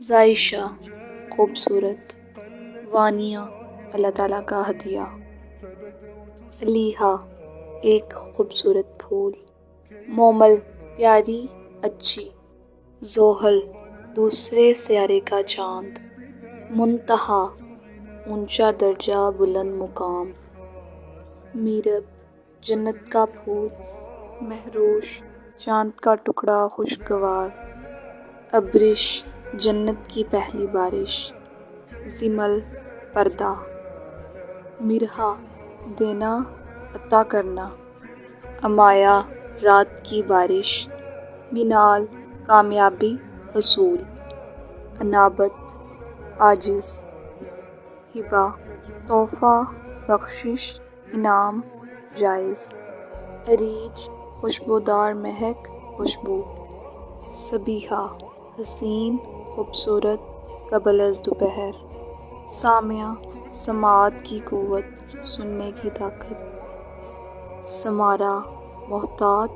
ذائشہ خوبصورت، وانیہ اللہ تعالیٰ کا ہدیہ، علیحہ ایک خوبصورت پھول، مومل پیاری اچھی، زحل دوسرے سیارے کا چاند، منتہا اونچا درجہ بلند مقام، میرب جنت کا پھول، مہروش چاند کا ٹکڑا خوشگوار، ابرش جنت کی پہلی بارش، زمل پردہ، مرحہ دینا عطا کرنا، امایہ رات کی بارش، منال کامیابی حصول، انابت عاجز، ہبہ تحفہ بخشش انعام جائز، اریج خوشبودار مہک خوشبو، صبیحہ حسین خوبصورت قبل از دوپہر، سامعہ سماعت کی قوت سننے کی طاقت، سمارہ محتاط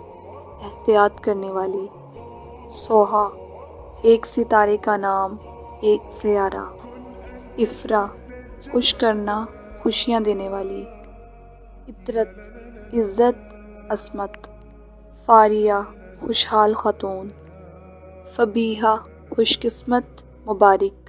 احتیاط کرنے والی، سوہا ایک ستارے کا نام ایک سیارہ، افرا خوش کرنا خوشیاں دینے والی، عطرت عزت عصمت، فاریہ خوشحال خاتون، فبیہہ خوش قسمت مبارک،